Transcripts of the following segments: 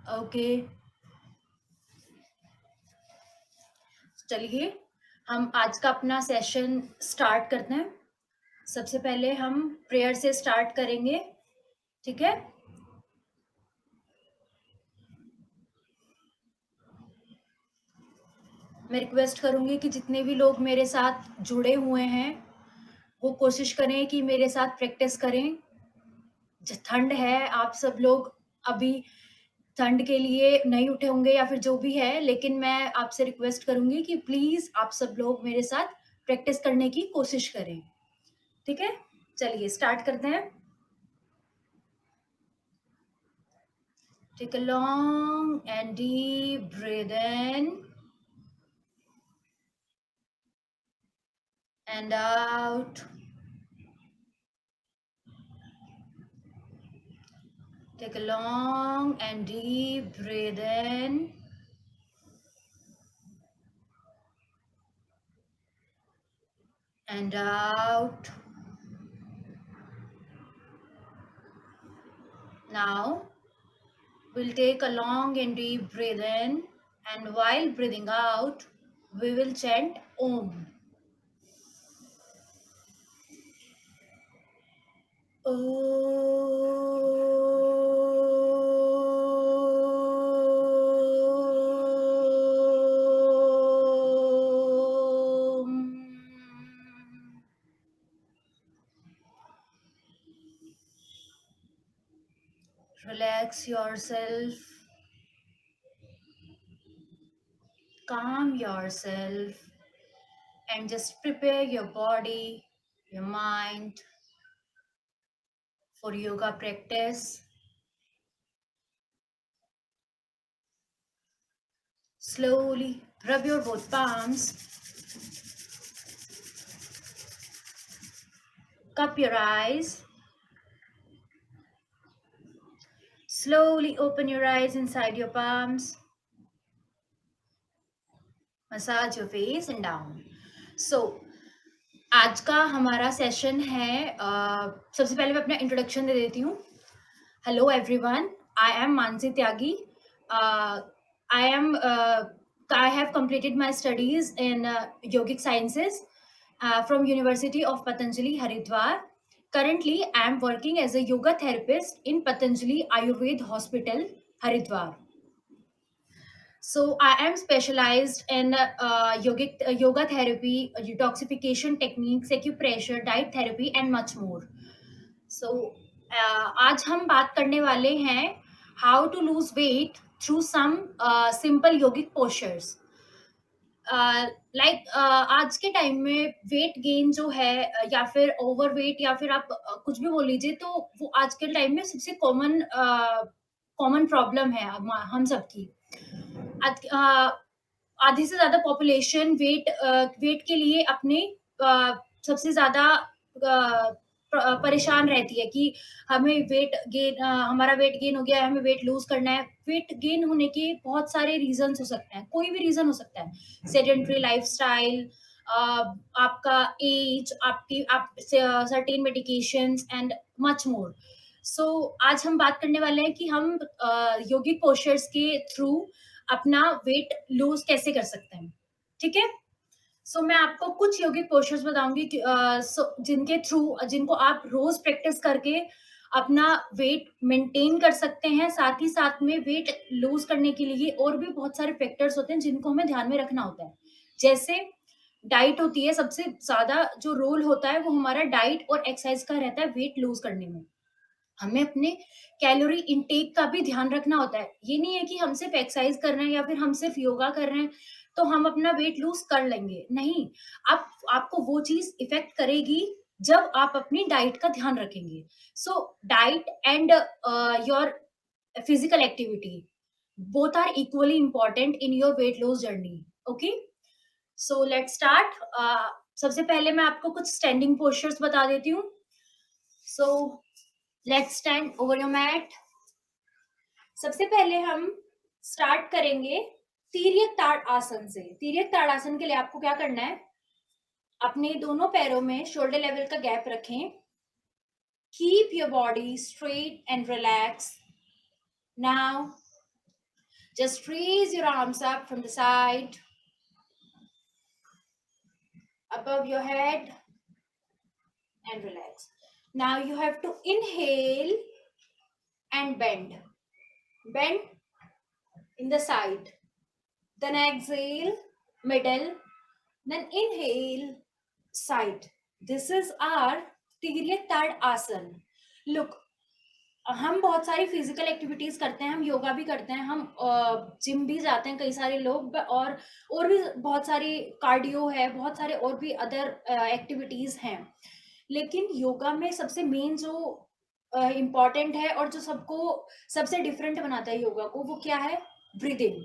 Okay, चलिए हम आज का अपना सेशन स्टार्ट करते हैं। सबसे पहले हम प्रेयर से स्टार्ट करेंगे, ठीक है? मैं रिक्वेस्ट करूँगी कि जितने भी लोग मेरे साथ जुड़े हुए हैं, वो कोशिश करें कि मेरे साथ प्रैक्टिस करें। ठंड है, आप सब लोग अभी ठंड के लिए नहीं उठे होंगे या फिर जो भी है, लेकिन मैं आपसे रिक्वेस्ट करूँगी कि प्लीज़ आप सब लोग मेरे साथ प्रैक्टिस करने की कोशिश करें, ठीक है? चलिए स्टार्ट करते हैं। Take a long and deep breath in and out. Take a long and deep breath in and out. Now we'll take a long and deep breath in, and while breathing out, we will chant Om. Om. Relax yourself, calm yourself, and just prepare your body, your mind for yoga practice. Slowly rub your both palms, cup your eyes, slowly open your eyes inside your palms, massage your face and down. So, आज का हमारा session है सबसे पहले मैं अपना introduction दे देती हूँ. Hello everyone, I am Mansi Tyagi. I have completed my studies in yogic sciences from University of Patanjali Haridwar. Currently, I am working as a yoga therapist in Patanjali Ayurved Hospital, Haridwar. So I am specialized in yoga therapy, detoxification techniques, acupressure, diet therapy, and much more. So आज हम बात करने वाले हैं how to lose weight through some simple yogic postures. Like आज के time में weight gain जो है या फिर ओवरवेट या फिर आप कुछ भी बोल लीजिए, तो वो आज के टाइम में सबसे कॉमन कॉमन प्रॉब्लम है हम सबकी. आधी से ज्यादा पॉपुलेशन वेट के लिए अपने सबसे ज्यादा परेशान रहती है कि हमें हमारा वेट गेन हो गया है, हमें वेट लूज करना है. वेट गेन होने के बहुत सारे रीजंस हो सकते हैं, कोई भी रीजन हो सकता है. सेडेंटरी लाइफस्टाइल, आपका एज, आपकी आप certain medications and much more. So आज हम बात करने वाले हैं कि हम योगिक पोस्चर्स के थ्रू अपना वेट लूज कैसे कर सकते हैं, ठीक है? सो मैं आपको कुछ योगिक पोस्चर्स बताऊंगी कि जिनके थ्रू जिनको आप रोज प्रैक्टिस करके अपना वेट मेंटेन कर सकते हैं. साथ ही साथ में वेट लूज करने के लिए और भी बहुत सारे फैक्टर्स होते हैं जिनको हमें ध्यान में रखना होता है. जैसे डाइट होती है, सबसे ज्यादा जो रोल होता है वो हमारा डाइट और एक्सरसाइज का रहता है वेट लूज करने में. हमें अपने कैलोरी इनटेक का भी ध्यान रखना होता है. ये नहीं है कि हम सिर्फ एक्सरसाइज कर रहे हैं या फिर हम सिर्फ योगा कर रहे हैं तो हम अपना वेट लूज कर लेंगे. नहीं, आपको वो चीज इफेक्ट करेगी जब आप अपनी डाइट का ध्यान रखेंगे. So diet and your physical activity both are equally important in your weight loss journey. Okay, so let's start. सबसे पहले मैं आपको कुछ स्टैंडिंग पोस्चर्स बता देती हूँ. So let's stand over your mat. सबसे पहले हम स्टार्ट करेंगे तिर्यक ताड़ आसन से. तिर्यक ताड़ आसन के लिए आपको क्या करना है, अपने दोनों पैरों में शोल्डर लेवल का गैप रखें. Keep your body straight and relax. Now Just raise your arms up from the side, above your head, and relax. Now you have to inhale and bend. Bend in the side. Then exhale, middle. Then inhale, side. This is our तिर्यक ताड़ आसन. Look, हम बहुत सारी physical activities करते हैं, हम योगा भी करते हैं, हम जिम भी जाते हैं कई सारे लोग, और भी बहुत सारी कार्डियो है, बहुत सारे और भी अदर एक्टिविटीज हैं. लेकिन योगा में सबसे मेन जो इम्पॉर्टेंट है और जो सबको सबसे डिफरेंट बनाता है योगा को, वो क्या है? ब्रीदिंग.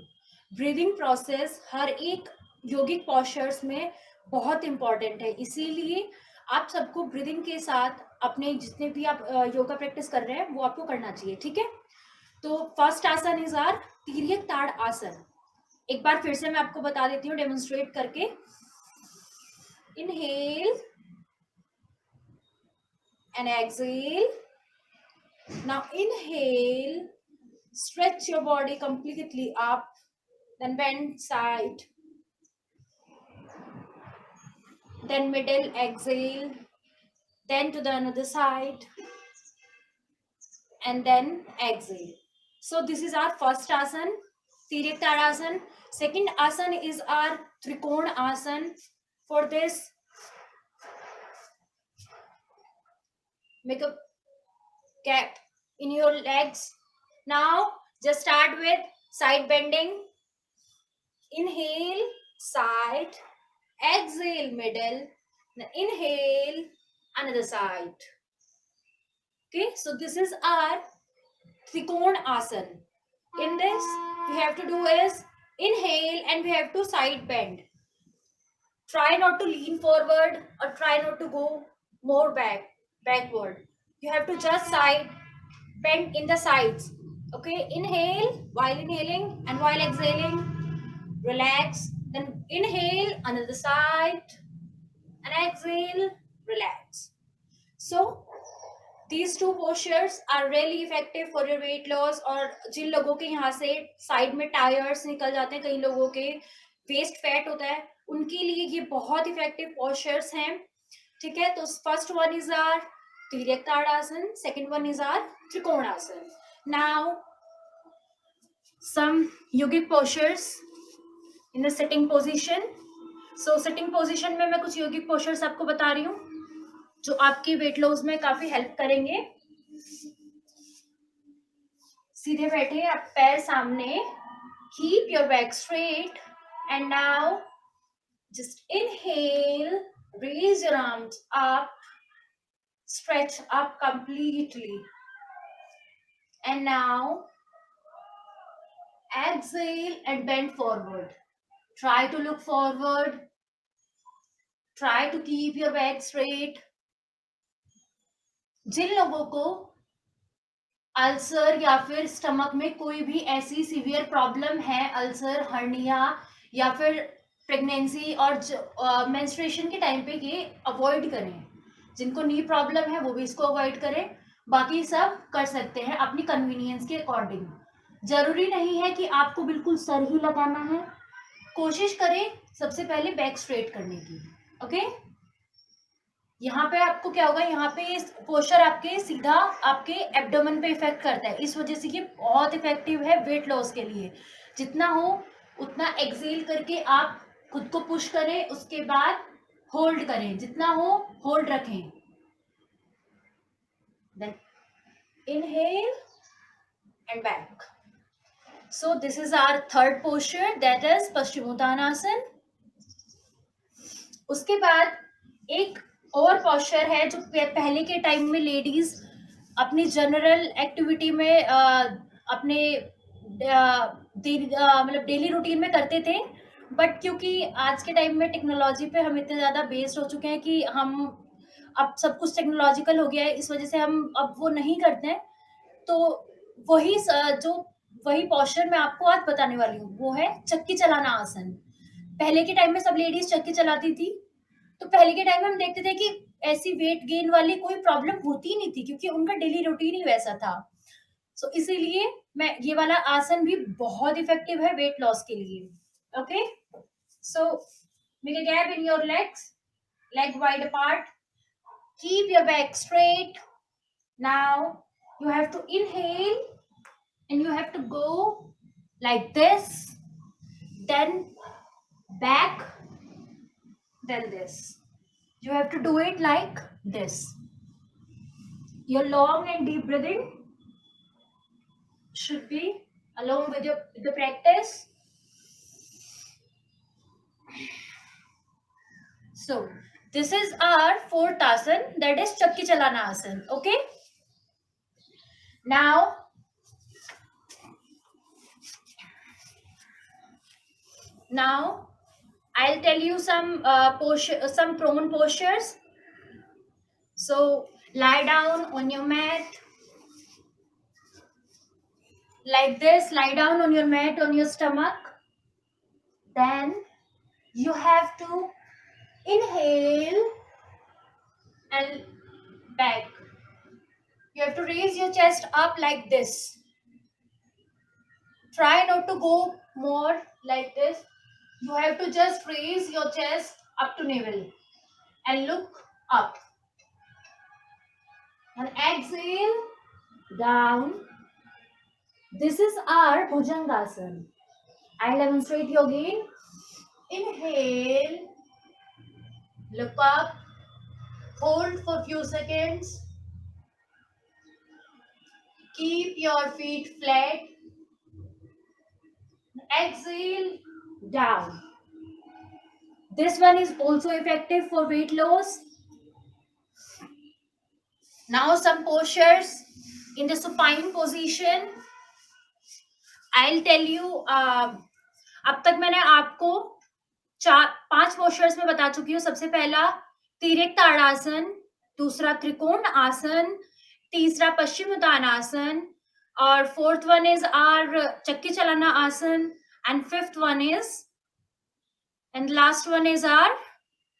ब्रीदिंग प्रोसेस हर एक योगिक पॉस्चर्स में बहुत इम्पॉर्टेंट है. इसीलिए आप सबको ब्रीदिंग के साथ अपने जितने भी आप योगा प्रैक्टिस कर रहे हैं वो आपको करना चाहिए. ठीक है? तो फर्स्ट आसन इज आर तिर्यक ताड़ आसन. एक बार फिर से मैं आपको बता देती हूँ डेमोन्स्ट्रेट करके. Inhale and exhale. Now inhale, stretch your body completely up, then bend side, then middle, exhale, then to the another side, and then exhale. So this is our first asan, Tiryak Tadasan. Second asan is our Trikona asan. For this, make a gap in your legs. Now just start with side bending. Inhale, side, exhale, middle, then inhale, another side. Okay, so this is our Trikona asan. In this, we have to do is inhale and we have to side bend. Try not to lean forward or try not to go more backward. You have to just side bend in the sides. Okay, inhale while inhaling and while exhaling, relax. Then inhale another side and exhale, relax. So these two postures are really effective for your weight loss. और जिन लोगों के यहाँ से side में tyres निकल जाते हैं, कई लोगों के वेस्ट फैट होता है, उनके लिए ये बहुत इफेक्टिव पोस्चर्स हैं. ठीक है? तो first one is our tiryak tadasana, second one is our trikonasana. Now some yogic postures in the sitting position. So sitting position में मैं कुछ योगिक पोस्चर्स आपको बता रही हूँ जो आपकी वेट लॉस में काफी हेल्प करेंगे. सीधे बैठे, आप पैर सामने, keep your back straight and now just inhale, raise your arms up, stretch up completely, and now exhale and bend forward. Try to look forward, try to keep your back straight. जिन लोगों को ulcer या फिर stomach में कोई भी ऐसी severe problem है, ulcer, hernia या फिर प्रेगनेंसी और मेंस्ट्रुएशन के टाइम पे, ये अवॉइड करें. जिनको नी प्रॉब्लम है वो भी इसको अवॉइड करें. बाकी सब कर सकते हैं अपनी कन्वीनियंस के अकॉर्डिंग. जरूरी नहीं है कि आपको बिल्कुल सर ही लगाना है. कोशिश करें सबसे पहले बैक स्ट्रेट करने की. ओके, यहाँ पे आपको क्या होगा, यहाँ पे ये पोस्चर आपके सीधा आपके एब्डोमेन पे इफेक्ट करता है. इस वजह से ये बहुत इफेक्टिव है वेट लॉस के लिए. जितना हो उतना एक्सेल करके आप खुद को पुश करें, उसके बाद होल्ड करें. जितना हो होल्ड रखें. Then inhale and back. So this is our third posture, that is Paschimottanasana. उसके बाद एक और पोस्चर है जो पहले के टाइम में लेडीज अपनी जनरल एक्टिविटी में अपने मतलब डेली रूटीन में करते थे. बट क्योंकि आज के टाइम में टेक्नोलॉजी पे हम इतने ज़्यादा बेस्ड हो चुके हैं कि हम अब सब कुछ टेक्नोलॉजिकल हो गया है, इस वजह से हम अब वो नहीं करते हैं. तो वही पोस्चर मैं आपको आज बताने वाली हूँ, वो है चक्की चलाना आसन. पहले के टाइम में सब लेडीज चक्की चलाती थी. तो पहले के टाइम में हम देखते थे कि ऐसी वेट गेन वाली कोई प्रॉब्लम होती नहीं थी, क्योंकि उनका डेली रूटीन ही वैसा था. सो इसीलिए मैं ये वाला आसन भी बहुत इफेक्टिव है वेट लॉस के लिए। Okay, so make a gap in your legs, leg wide apart, keep your back straight. Now you have to inhale and you have to go like this, then back, then this. You have to do it like this. Your long and deep breathing should be along with the practice. So this is our fourth asan, that is chakki chalana asan. Okay, now I'll tell you some some prone postures. So lie down on your mat like this. Lie down on your mat on your stomach. Then you have to inhale and back. You have to raise your chest up like this. Try not to go more like this. You have to just raise your chest up to navel and look up. And exhale down. This is our Bhujangasana. I'll demonstrate you again. Inhale, look up, hold for few seconds. Keep your feet flat. Exhale down. This one is also effective for weight loss. Now some postures in the supine position. I'll tell you, अब तक मैंने आपको 5 postures में बता चुकी हूँ। सबसे पहला तिर्यक ताड़ासन, दूसरा त्रिकोण आसन, तीसरा पश्चिम उत्तानासन, और fourth one is are Chakki Chalana asana, and fifth one is and last one is our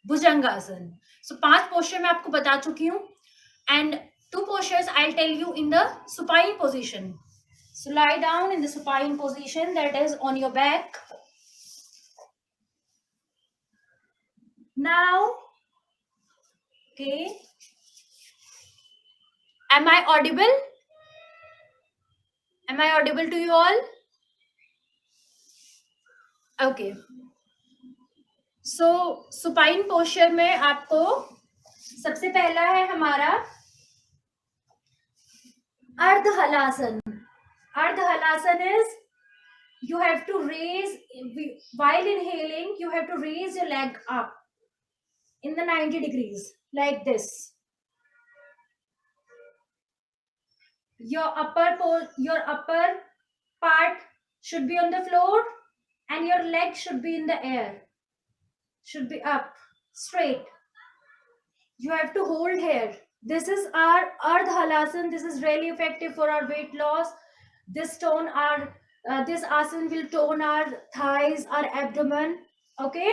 Bhujangasana. सो 5 पोस्चर मैं आपको बता चुकी हूँ, and 2 postures I'll tell you in the supine position. So lie down in the supine position, that is on your back. Now, okay, am I audible? Am I audible to you all? Okay. So supine posture में आपको सबसे पहला है हमारा अर्ध हलासन. अर्ध halasana is you have to raise, while inhaling you have to raise your leg up in the 90 degrees like this. Your upper part should be on the floor and your leg should be in the air, should be up straight. You have to hold here. This is our ardha halasan. This is really effective for our weight loss. This asan will tone our thighs, our abdomen. Okay,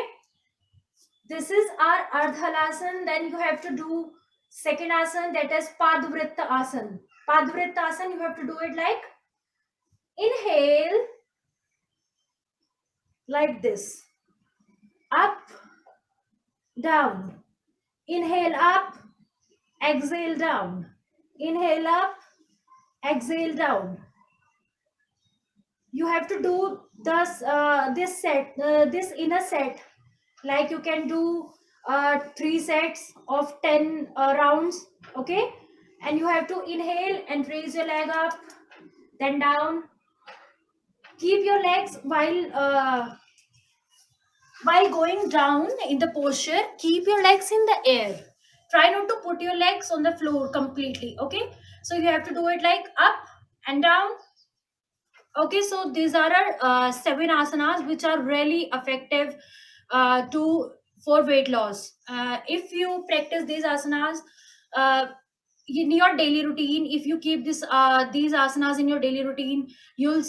this is our ardha halasan. Then you have to do second asan, that is padvritta asan. Padvritta asan, you have to do it like inhale like this, up, down, inhale up, exhale down, inhale up, exhale down. You have to do this inner set, like you can do 3 sets of 10 rounds. Okay, and you have to inhale and raise your leg up, then down. Keep your legs while going down in the posture, keep your legs in the air. Try not to put your legs on the floor completely. Okay, so you have to do it like up and down. Okay, so these are our 7 asanas which are really effective for weight loss. If you practice these asanas in your daily routine, if you keep these asanas in your daily routine, you'll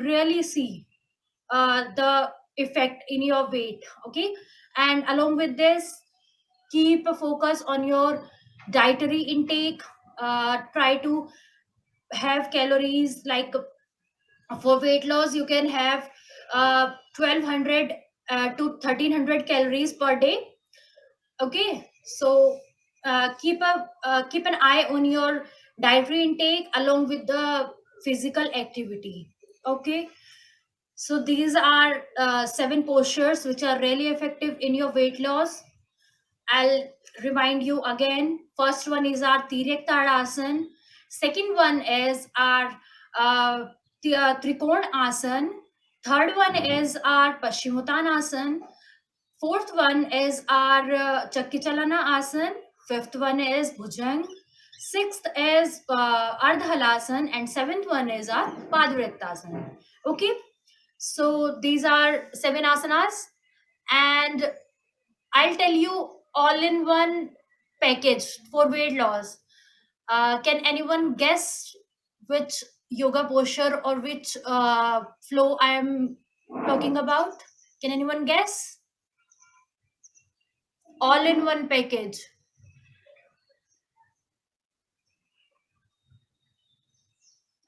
really see the effect in your weight. Okay, and along with this, keep a focus on your dietary intake. Try to have calories like for weight loss you can have 1200 to 1300 calories per day. Okay, so keep an eye on your dietary intake along with the physical activity. Okay, so these are seven postures which are really effective in your weight loss. I'll remind you again. First one is our Tiryak Tadasana. Second one is our Trikon Asan. Third one is our Paschimottanasana. Fourth one is our Chakki Chalana Asan. Fifth one is Bhujang. Sixth is Ardha Halasan. And seventh one is our Padvrittasan. Okay, so these are seven asanas. And I'll tell you all in one package for weight loss. Can anyone guess which yoga posture or which flow I am talking about? Can anyone guess? All in one package.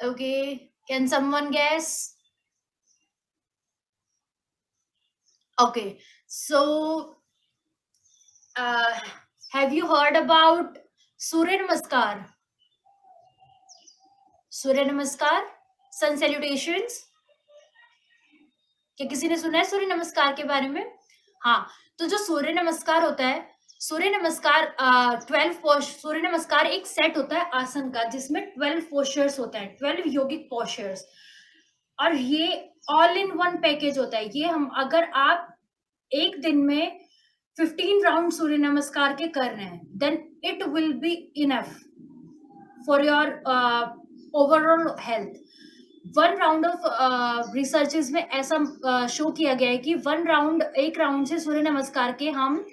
Okay. Can someone guess? Okay. So, uh, have you heard about Surya Namaskar? Surya Namaskar? Sun salutations? क्या किसी ने सुना है सूर्य नमस्कार के बारे में? हाँ, तो जो सूर्य नमस्कार होता है, सूर्य नमस्कार 12 सूर्य नमस्कार एक सेट होता है आसन का जिसमें 12 पोस्चर्स होते हैं, 12 योगिक पोस्चर्स। और ये ऑल इन वन पैकेज होता है। ये हम अगर आप एक दिन में 15 राउंड सूर्य नमस्कार के कर रहे हैं, then it will be enough for your overall health. One round of researches में ऐसा शो किया गया है कि एक राउंड से सूर्य नमस्कार के हम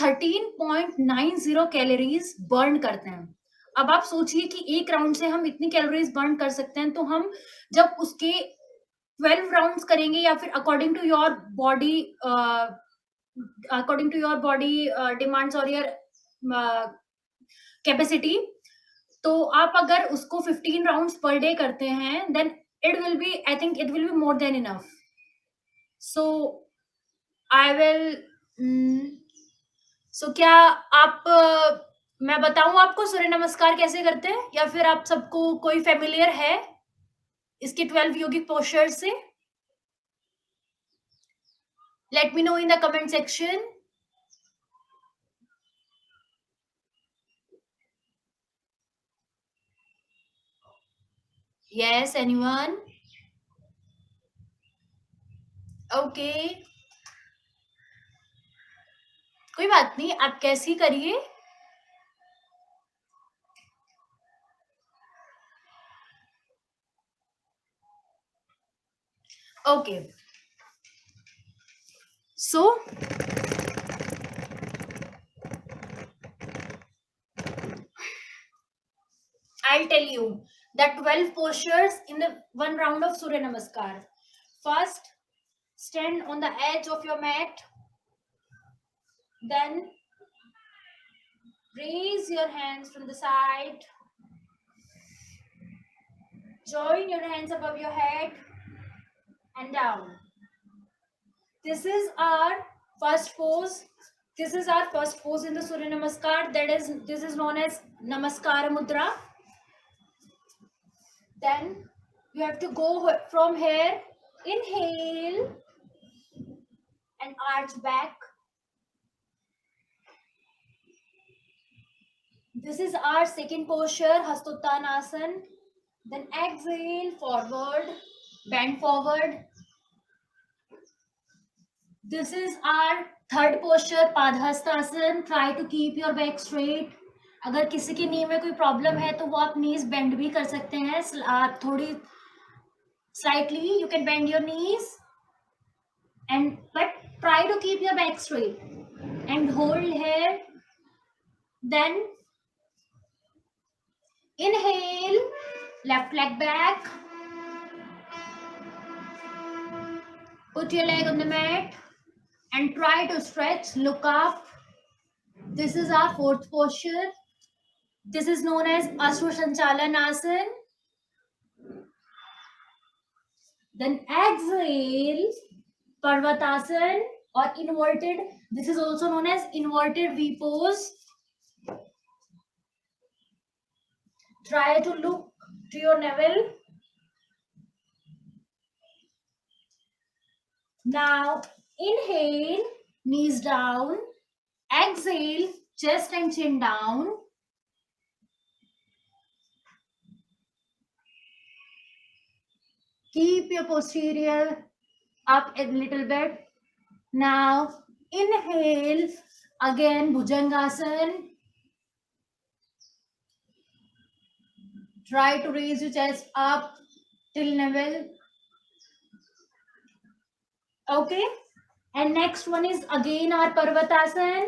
13.90 कैलोरीज बर्न करते हैं। अब आप सोचिए कि एक राउंड से हम इतनी कैलोरीज बर्न कर सकते हैं, तो हम जब उसके 12 राउंड्स करेंगे या फिर according to your body demands और योर कैपेसिटी, तो आप अगर उसको 15 राउंड्स पर डे करते हैं, then it will be, I think it will be more than enough. So I will so क्या आप मैं बताऊं आपको सूर्य नमस्कार कैसे करते हैं, या फिर आप सबको कोई फेमिलियर है इसके 12 योगिक पोस्चर से? Let me know in the comment section. Yes, anyone? Okay. कोई बात नहीं, आप कैसी करिए। Okay. So I'll tell you that 12 postures in the one round of Surya Namaskar. First, stand on the edge of your mat. Then raise your hands from the side. Join your hands above your head and down. This is our first pose. This is our first pose in the Surya Namaskar. This is known as Namaskara Mudra. Then you have to go from here. Inhale and arch back. This is our second posture, Hastottanasana. Then exhale, forward, bend forward. This is our third posture, Padhastasana. Try to keep your back straight. अगर किसी की नी में कोई problem है तो वो आप नीज bend भी कर सकते हैं, थोड़ी slightly you can bend your knees, but try to keep your back straight and hold here. Then inhale, left leg back, put your leg on the mat and try to stretch, look up. This is our fourth posture. This is known as Ashwa Sanchalan Asana. Then exhale, Parvatasana or inverted. This is also known as inverted V pose. Try to look to your navel. Now inhale, knees down. Exhale, chest and chin down. Keep your posterior up a little bit. Now inhale, again Bhujangasana. Try to raise your chest up till navel. Okay. And next one is again our Parvatasana.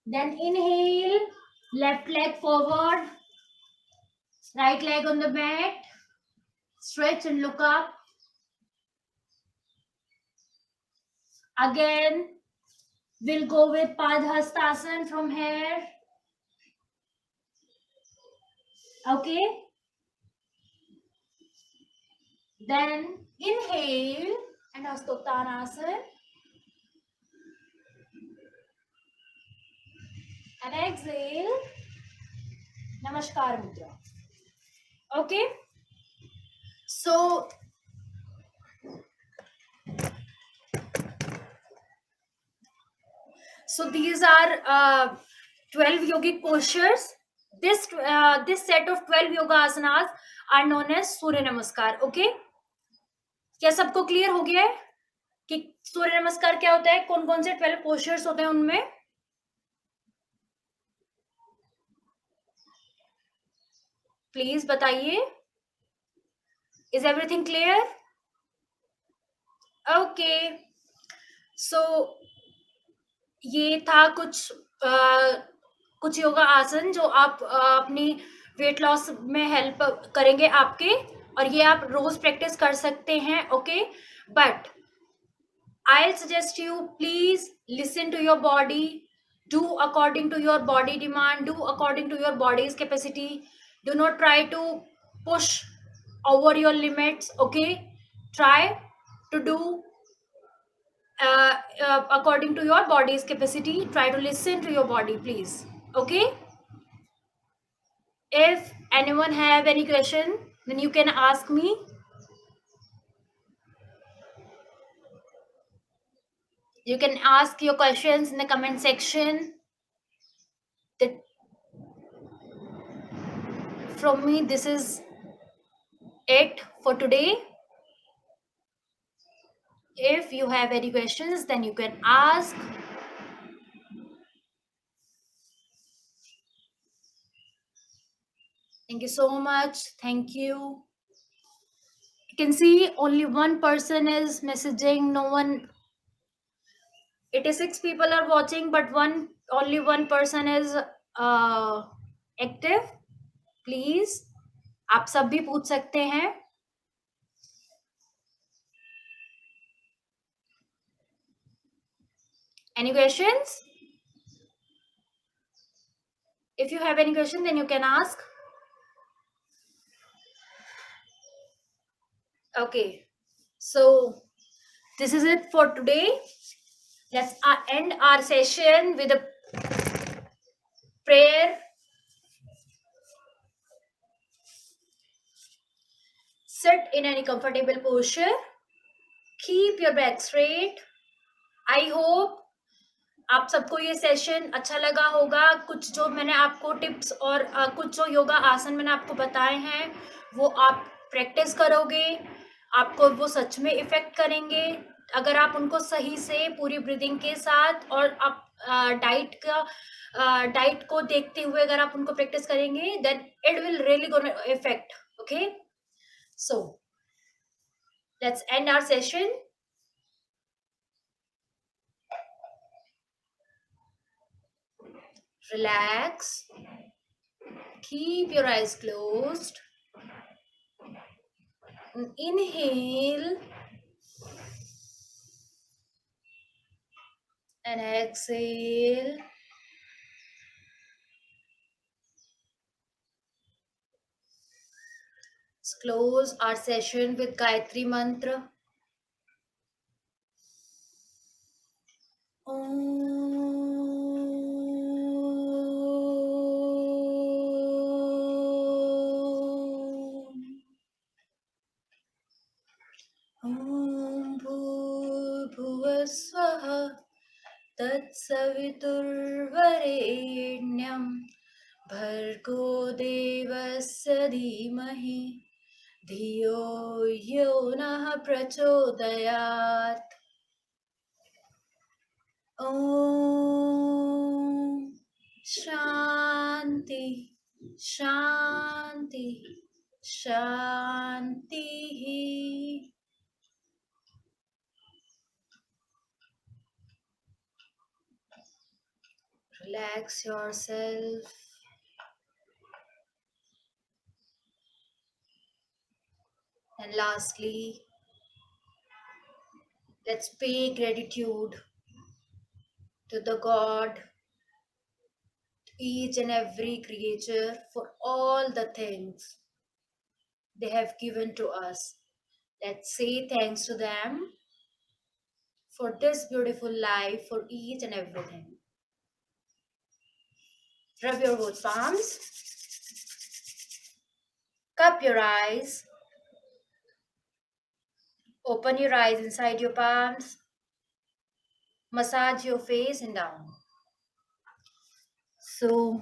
Then inhale, left leg forward, right leg on the mat. Stretch and look up. Again, we'll go with Padhastasana from here. Okay. Then inhale and Hastottanasana. And exhale, Namaskar Mudra. Okay. So these are 12 yogic postures. This set of 12 yoga asanas are known as Surya Namaskar. Okay. क्या सबको clear हो गया है कि सूर्य नमस्कार क्या होता है, कौन कौन से 12 पोस्चर्स होते हैं उनमें? प्लीज बताइए. Is everything clear? ओके. सो ये था कुछ योगा आसन जो आप अपनी वेट लॉस में हेल्प करेंगे आपके, और ये आप रोज प्रैक्टिस कर सकते हैं. Okay. But I'll suggest you, please listen to your body, do according to your body demand, do according to your body's capacity. Do not try to push over your limits. Okay. Try to do according to your body's capacity. Try to listen to your body, please. Okay. If anyone have any question, then you can ask me. You can ask your questions in the comment section. That from me, this is it for today. If you have any questions, then you can ask. Thank you so much. Thank you. You can see only one person is messaging. No one. 86 people are watching, but only one person is active. Please, आप सब भी पूछ सकते हैं. Any questions? If you have any question, then you can ask. Okay. So this is it for today. Let's end our session with a prayer. Sit in any comfortable posture. Keep your back straight. I hope आप सबको ये session अच्छा लगा होगा. कुछ जो मैंने आपको टिप्स और कुछ जो योगा आसन मैंने आपको बताए हैं वो आप प्रैक्टिस करोगे, आपको वो सच में इफेक्ट करेंगे. अगर आप उनको सही से पूरी ब्रीदिंग के साथ और आप डाइट को देखते हुए अगर आप उनको प्रैक्टिस करेंगे, then it will really gonna effect. Okay. So let's end our session. Relax. Keep your eyes closed. Inhale and exhale. close our session with Gayatri Mantra. ॐ भूर्भुवस्वः तत्सवितुर्वरेण्यं भर्गो देवस्य धीमहि धियो यो नः प्रचोदयात् ॐ शान्ति शान्ति शान्तिः. Relax yourself. And lastly, let's pay gratitude to the God, each and every creature, for all the things they have given to us. Let's say thanks to them for this beautiful life, for each and everything. Rub your both palms, cup your eyes, open your eyes inside your palms, massage your face and down. So,